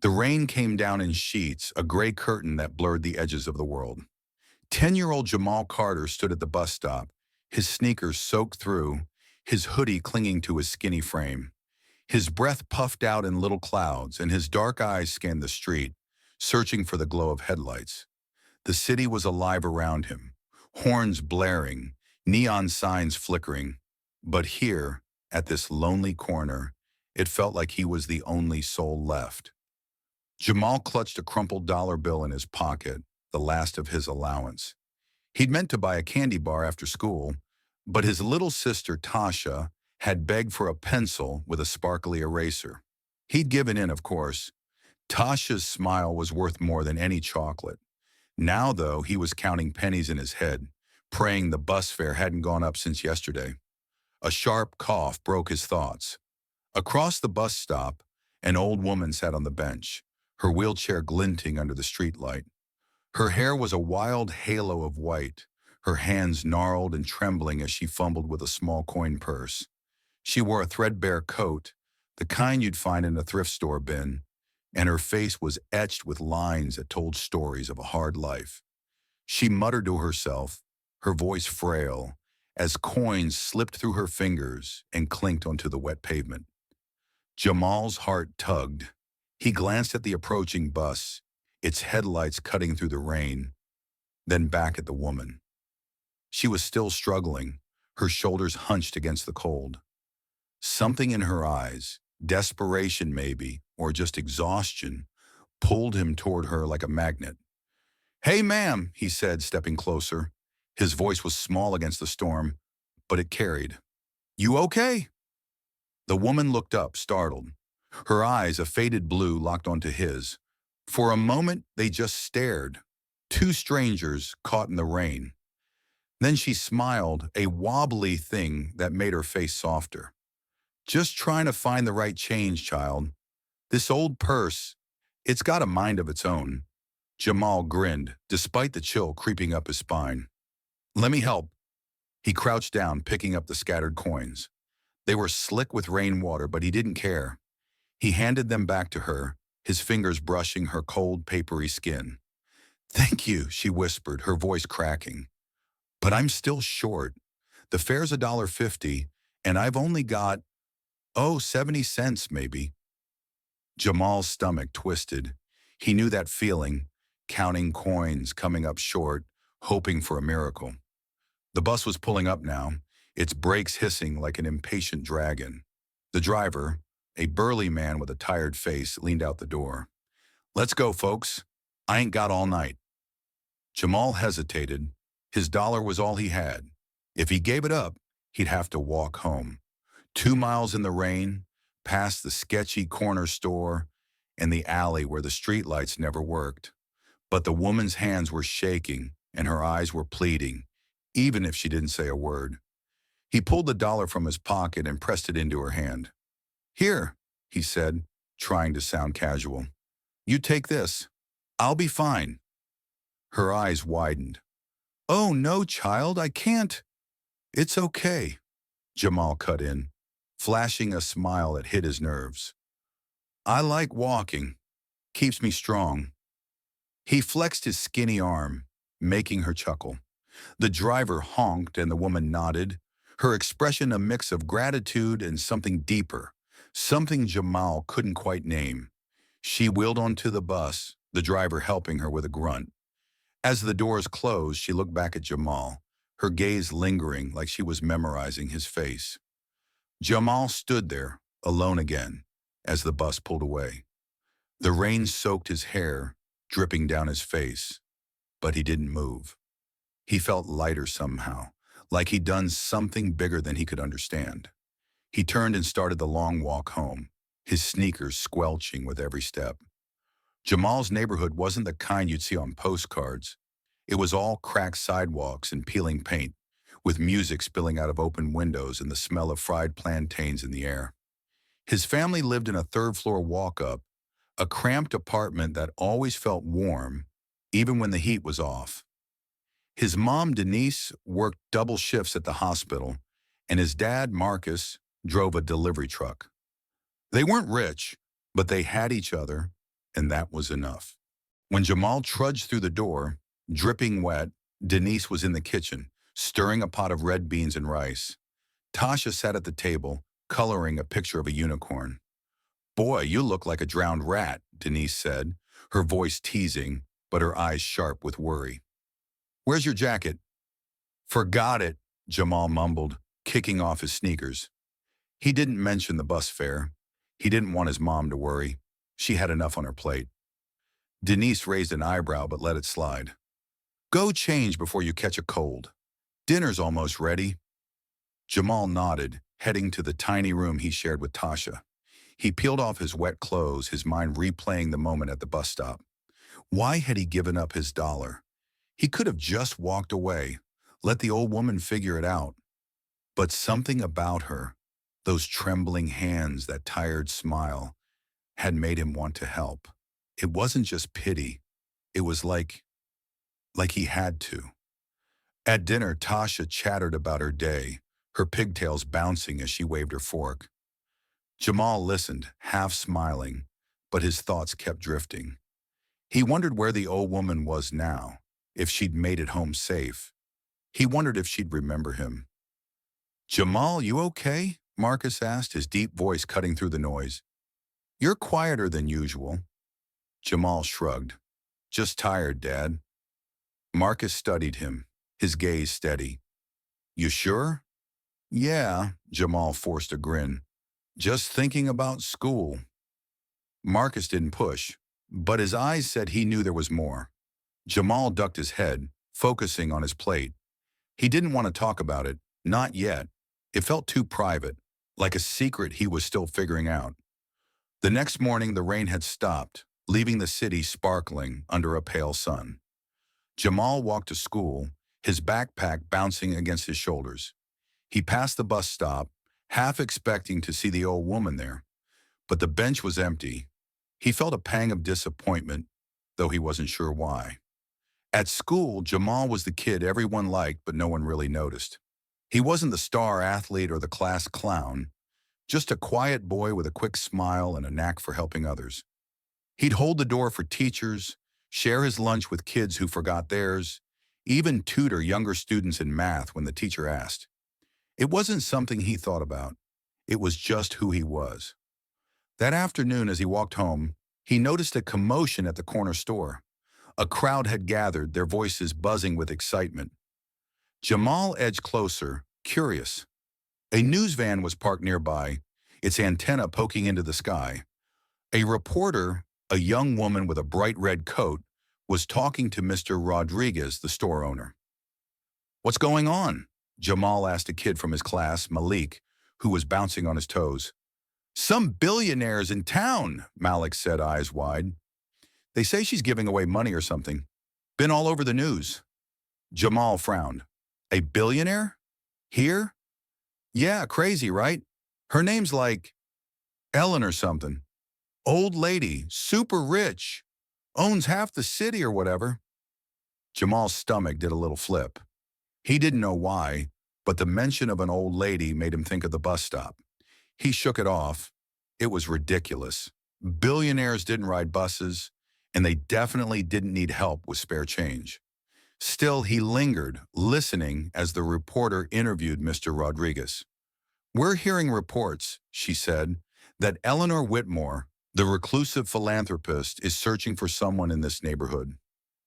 The rain came down in sheets, a gray curtain that blurred the edges of the world. 10-year-old Jamal Carter stood at the bus stop, his sneakers soaked through, his hoodie clinging to his skinny frame. His breath puffed out in little clouds, and his dark eyes scanned the street, searching for the glow of headlights. The city was alive around him, horns blaring, neon signs flickering. But here, at this lonely corner, it felt like he was the only soul left. Jamal clutched a crumpled dollar bill in his pocket, the last of his allowance. He'd meant to buy a candy bar after school, but his little sister, Tasha, had begged for a pencil with a sparkly eraser. He'd given in, of course. Tasha's smile was worth more than any chocolate. Now, though, he was counting pennies in his head, praying the bus fare hadn't gone up since yesterday. A sharp cough broke his thoughts. Across the bus stop, an old woman sat on the bench, her wheelchair glinting under the streetlight. Her hair was a wild halo of white, her hands gnarled and trembling as she fumbled with a small coin purse. She wore a threadbare coat, the kind you'd find in a thrift store bin, and her face was etched with lines that told stories of a hard life. She muttered to herself, her voice frail, as coins slipped through her fingers and clinked onto the wet pavement. Jamal's heart tugged. He glanced at the approaching bus, its headlights cutting through the rain, then back at the woman. She was still struggling, her shoulders hunched against the cold. Something in her eyes, desperation maybe, or just exhaustion, pulled him toward her like a magnet. "Hey, ma'am," he said, stepping closer. His voice was small against the storm, but it carried. "You okay?" The woman looked up, startled. Her eyes, a faded blue, locked onto his. For a moment, they just stared, two strangers caught in the rain. Then she smiled, a wobbly thing that made her face softer. "Just trying to find the right change, child. This old purse, it's got a mind of its own." Jamal grinned, despite the chill creeping up his spine. "Let me help." He crouched down, picking up the scattered coins. They were slick with rainwater, but he didn't care. He handed them back to her, his fingers brushing her cold, papery skin. "Thank you," she whispered, her voice cracking. "But I'm still short. The fare's $1.50, and I've only got, 70 cents maybe." Jamal's stomach twisted. He knew that feeling, counting coins, coming up short, hoping for a miracle. The bus was pulling up now, its brakes hissing like an impatient dragon. The driver, a burly man with a tired face, leaned out the door. "Let's go, folks. I ain't got all night." Jamal hesitated. His dollar was all he had. If he gave it up, he'd have to walk home. 2 miles in the rain, past the sketchy corner store and the alley where the streetlights never worked. But the woman's hands were shaking and her eyes were pleading, even if she didn't say a word. He pulled the dollar from his pocket and pressed it into her hand. "Here," he said, trying to sound casual. "You take this. I'll be fine." Her eyes widened. "Oh, no, child, I can't." "It's okay," Jamal cut in, flashing a smile that hit his nerves. "I like walking. Keeps me strong." He flexed his skinny arm, making her chuckle. The driver honked and the woman nodded, her expression a mix of gratitude and something deeper, something Jamal couldn't quite name. She wheeled onto the bus, the driver helping her with a grunt. As the doors closed, she looked back at Jamal, her gaze lingering like she was memorizing his face. Jamal stood there, alone again, as the bus pulled away. The rain soaked his hair, dripping down his face, but he didn't move. He felt lighter somehow, like he'd done something bigger than he could understand. He turned and started the long walk home, his sneakers squelching with every step. Jamal's neighborhood wasn't the kind you'd see on postcards. It was all cracked sidewalks and peeling paint, with music spilling out of open windows and the smell of fried plantains in the air. His family lived in a third-floor walk-up, a cramped apartment that always felt warm, even when the heat was off. His mom, Denise, worked double shifts at the hospital, and his dad, Marcus, drove a delivery truck. They weren't rich, but they had each other, and that was enough. When Jamal trudged through the door, dripping wet, Denise was in the kitchen, stirring a pot of red beans and rice. Tasha sat at the table, coloring a picture of a unicorn. "Boy, you look like a drowned rat," Denise said, her voice teasing, but her eyes sharp with worry. "Where's your jacket?" "Forgot it," Jamal mumbled, kicking off his sneakers. He didn't mention the bus fare. He didn't want his mom to worry. She had enough on her plate. Denise raised an eyebrow but let it slide. "Go change before you catch a cold. Dinner's almost ready." Jamal nodded, heading to the tiny room he shared with Tasha. He peeled off his wet clothes, his mind replaying the moment at the bus stop. Why had he given up his dollar? He could have just walked away, let the old woman figure it out. But something about her, those trembling hands, that tired smile, had made him want to help. It wasn't just pity. It was like he had to. At dinner, Tasha chattered about her day, her pigtails bouncing as she waved her fork. Jamal listened, half smiling, but his thoughts kept drifting. He wondered where the old woman was now, if she'd made it home safe. He wondered if she'd remember him. "Jamal, you okay?" Marcus asked, his deep voice cutting through the noise. "You're quieter than usual." Jamal shrugged. "Just tired, Dad." Marcus studied him, his gaze steady. "You sure?" "Yeah," Jamal forced a grin. "Just thinking about school." Marcus didn't push, but his eyes said he knew there was more. Jamal ducked his head, focusing on his plate. He didn't want to talk about it, not yet. It felt too private, like a secret he was still figuring out. The next morning, the rain had stopped, leaving the city sparkling under a pale sun. Jamal walked to school, his backpack bouncing against his shoulders. He passed the bus stop, half expecting to see the old woman there, but the bench was empty. He felt a pang of disappointment, though he wasn't sure why. At school, Jamal was the kid everyone liked, but no one really noticed. He wasn't the star athlete or the class clown, just a quiet boy with a quick smile and a knack for helping others. He'd hold the door for teachers, share his lunch with kids who forgot theirs, even tutor younger students in math when the teacher asked. It wasn't something he thought about. It was just who he was. That afternoon, as he walked home, he noticed a commotion at the corner store. A crowd had gathered, their voices buzzing with excitement. Jamal edged closer, curious. A news van was parked nearby, its antenna poking into the sky. A reporter, a young woman with a bright red coat, was talking to Mr. Rodriguez, the store owner. "What's going on?" Jamal asked a kid from his class, Malik, who was bouncing on his toes. "Some billionaires in town," Malik said, eyes wide. "They say she's giving away money or something. Been all over the news." Jamal frowned. "A billionaire? Here?" "Yeah, crazy, right? Her name's like Eleanor something. Old lady, super rich. Owns half the city or whatever." Jamal's stomach did a little flip. He didn't know why, but the mention of an old lady made him think of the bus stop. He shook it off. It was ridiculous. Billionaires didn't ride buses, and they definitely didn't need help with spare change. Still, he lingered, listening as the reporter interviewed Mr. Rodriguez. "We're hearing reports," she said, "that Eleanor Whitmore, the reclusive philanthropist, is searching for someone in this neighborhood.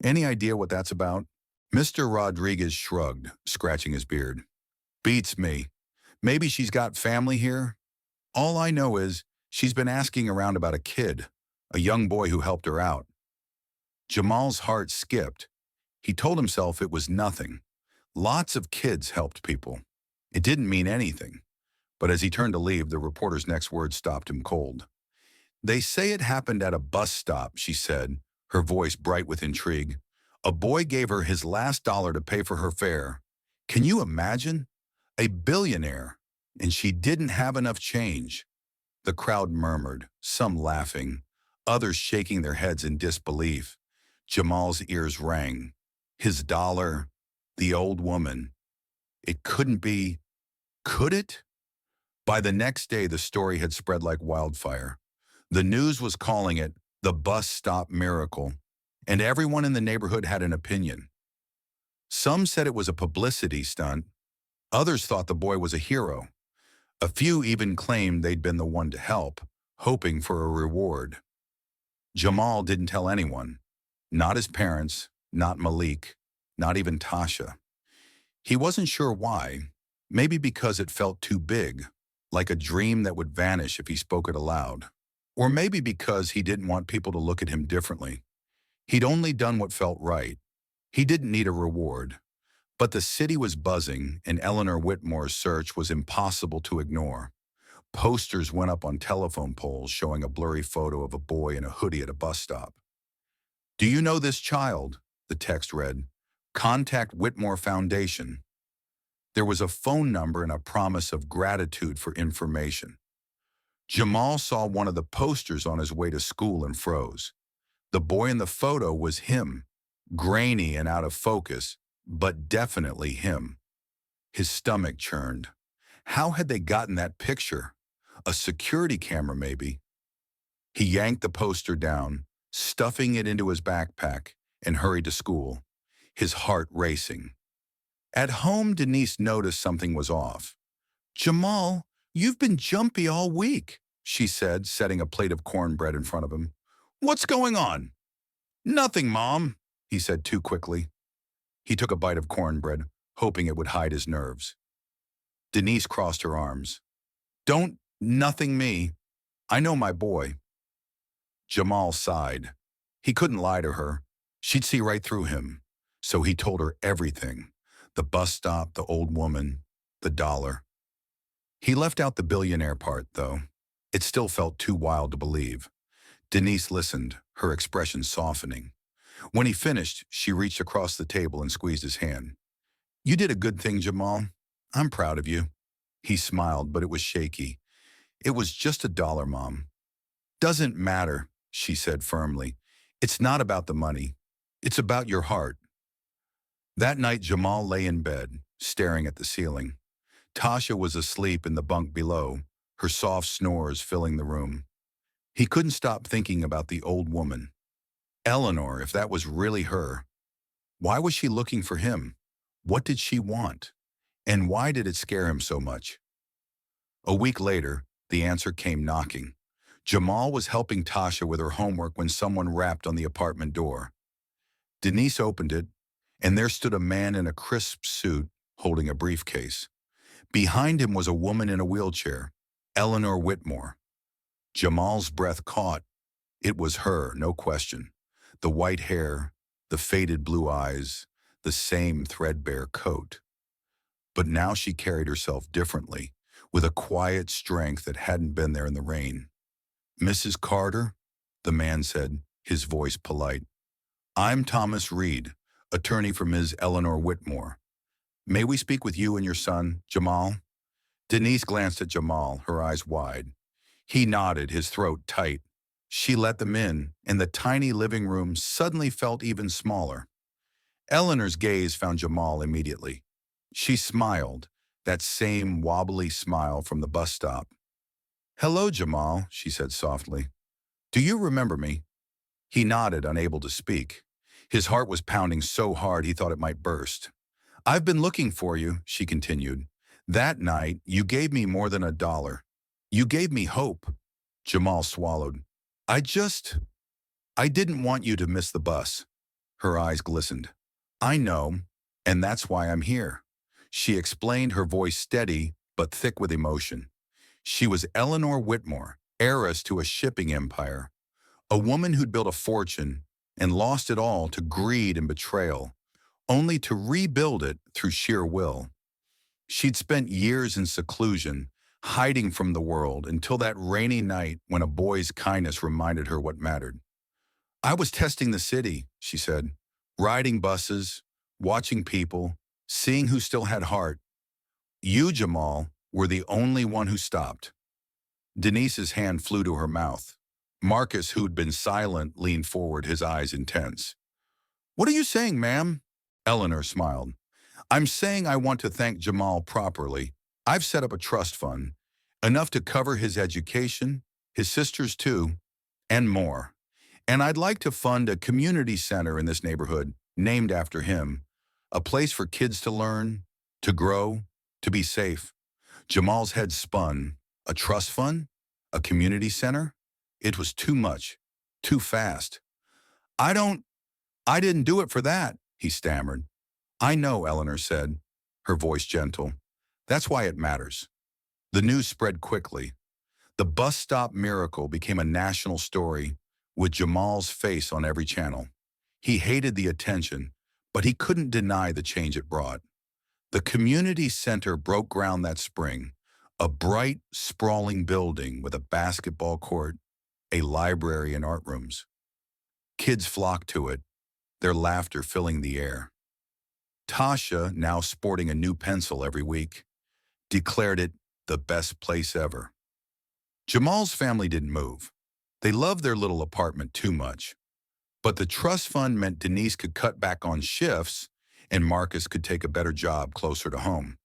Any idea what that's about?" Mr. Rodriguez shrugged, scratching his beard. "Beats me. Maybe she's got family here. All I know is she's been asking around about a kid, a young boy who helped her out." Jamal's heart skipped. He told himself it was nothing. Lots of kids helped people. It didn't mean anything. But as he turned to leave, the reporter's next words stopped him cold. "They say it happened at a bus stop," she said, her voice bright with intrigue. "A boy gave her his last dollar to pay for her fare. Can you imagine? A billionaire. And she didn't have enough change." The crowd murmured, some laughing, others shaking their heads in disbelief. Jamal's ears rang. His dollar, the old woman. It couldn't be. Could it? By the next day, the story had spread like wildfire. The news was calling it the bus stop miracle, and everyone in the neighborhood had an opinion. Some said it was a publicity stunt. Others thought the boy was a hero. A few even claimed they'd been the one to help, hoping for a reward. Jamal didn't tell anyone. Not his parents, not Malik, not even Tasha. He wasn't sure why. Maybe because it felt too big, like a dream that would vanish if he spoke it aloud. Or maybe because he didn't want people to look at him differently. He'd only done what felt right. He didn't need a reward. But the city was buzzing, and Eleanor Whitmore's search was impossible to ignore. Posters went up on telephone poles showing a blurry photo of a boy in a hoodie at a bus stop. "Do you know this child?" the text read. "Contact Whitmore Foundation." There was a phone number and a promise of gratitude for information. Jamal saw one of the posters on his way to school and froze. The boy in the photo was him, grainy and out of focus, but definitely him. His stomach churned. How had they gotten that picture? A security camera, maybe. He yanked the poster down, stuffing it into his backpack, and hurried to school, his heart racing. At home, Denise noticed something was off. "Jamal, you've been jumpy all week," she said, setting a plate of cornbread in front of him. "What's going on?" "Nothing, Mom," he said too quickly. He took a bite of cornbread, hoping it would hide his nerves. Denise crossed her arms. "Don't nothing me. I know my boy." Jamal sighed. He couldn't lie to her. She'd see right through him. So he told her everything. The bus stop, the old woman, the dollar. He left out the billionaire part, though. It still felt too wild to believe. Denise listened, her expression softening. When he finished, she reached across the table and squeezed his hand. "You did a good thing, Jamal. I'm proud of you." He smiled, but it was shaky. "It was just $1, Mom." "Doesn't matter," she said firmly. "It's not about the money. It's about your heart." That night, Jamal lay in bed, staring at the ceiling. Tasha was asleep in the bunk below, her soft snores filling the room. He couldn't stop thinking about the old woman. Eleanor, if that was really her. Why was she looking for him? What did she want? And why did it scare him so much? A week later, the answer came knocking. Jamal was helping Tasha with her homework when someone rapped on the apartment door. Denise opened it, and there stood a man in a crisp suit holding a briefcase. Behind him was a woman in a wheelchair, Eleanor Whitmore. Jamal's breath caught. It was her, no question. The white hair, the faded blue eyes, the same threadbare coat. But now she carried herself differently, with a quiet strength that hadn't been there in the rain. "Mrs. Carter," the man said, his voice polite. "I'm Thomas Reed, attorney for Ms. Eleanor Whitmore. May we speak with you and your son, Jamal?" Denise glanced at Jamal, her eyes wide. He nodded, his throat tight. She let them in, and the tiny living room suddenly felt even smaller. Eleanor's gaze found Jamal immediately. She smiled, that same wobbly smile from the bus stop. "Hello, Jamal," she said softly. "Do you remember me?" He nodded, unable to speak. His heart was pounding so hard he thought it might burst. "I've been looking for you," she continued. "That night, you gave me more than $1. You gave me hope." Jamal swallowed. I didn't want you to miss the bus." Her eyes glistened. "I know, and that's why I'm here." She explained, her voice steady but thick with emotion. She was Eleanor Whitmore, heiress to a shipping empire, a woman who'd built a fortune and lost it all to greed and betrayal, only to rebuild it through sheer will. She'd spent years in seclusion, hiding from the world, until that rainy night when a boy's kindness reminded her what mattered. "I was testing the city," she said, "riding buses, watching people, seeing who still had heart. You, Jamal, were the only one who stopped." Denise's hand flew to her mouth. Marcus, who'd been silent, leaned forward, his eyes intense. "What are you saying, ma'am?" Eleanor smiled. "I'm saying I want to thank Jamal properly. I've set up a trust fund, enough to cover his education, his sister's too, and more. And I'd like to fund a community center in this neighborhood named after him, a place for kids to learn, to grow, to be safe. Jamal's head spun. A trust fund? A community center? It was too much, too fast. I don't, I didn't do it for that, he stammered. I know, Eleanor said, her voice gentle. That's why it matters. The news spread quickly. The bus stop miracle became a national story, with Jamal's face on every channel. He hated the attention, but he couldn't deny the change it brought. The community center broke ground that spring, a bright, sprawling building with a basketball court, a library and art rooms. Kids flocked to it, their laughter filling the air. Tasha, now sporting a new pencil every week, declared it the best place ever. Jamal's family didn't move. They loved their little apartment too much. But the trust fund meant Denise could cut back on shifts and Marcus could take a better job closer to home.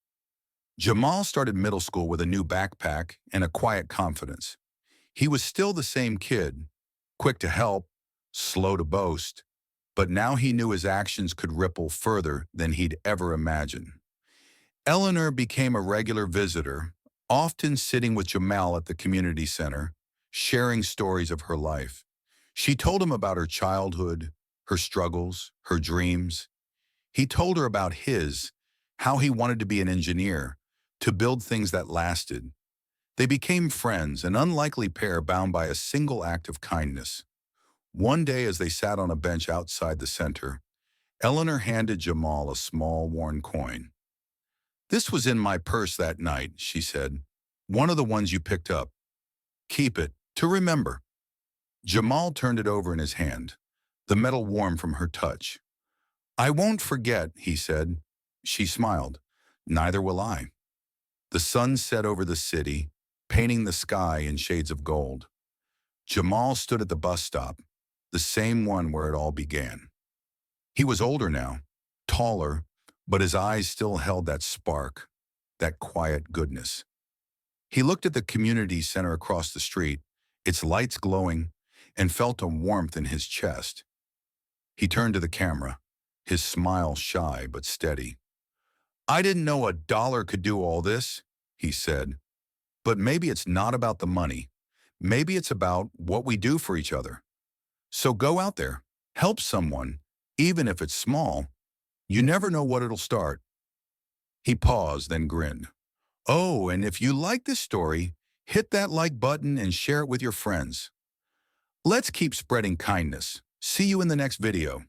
Jamal started middle school with a new backpack and a quiet confidence. He was still the same kid, quick to help, slow to boast, but now he knew his actions could ripple further than he'd ever imagined. Eleanor became a regular visitor, often sitting with Jamal at the community center, sharing stories of her life. She told him about her childhood, her struggles, her dreams. He told her about his, how he wanted to be an engineer, to build things that lasted. They became friends, an unlikely pair bound by a single act of kindness. One day as they sat on a bench outside the center, Eleanor handed Jamal a small worn coin. This was in my purse that night, she said. One of the ones you picked up. Keep it, to remember. Jamal turned it over in his hand, the metal warm from her touch. I won't forget, he said. She smiled. Neither will I. The sun set over the city, painting the sky in shades of gold. Jamal stood at the bus stop, the same one where it all began. He was older now, taller, but his eyes still held that spark, that quiet goodness. He looked at the community center across the street, its lights glowing, and felt a warmth in his chest. He turned to the camera, his smile shy but steady. I didn't know $1 could do all this, he said. But maybe it's not about the money. Maybe it's about what we do for each other. So go out there, help someone, even if it's small. You never know what it'll start. He paused, then grinned. Oh, and if you like this story, hit that like button and share it with your friends. Let's keep spreading kindness. See you in the next video.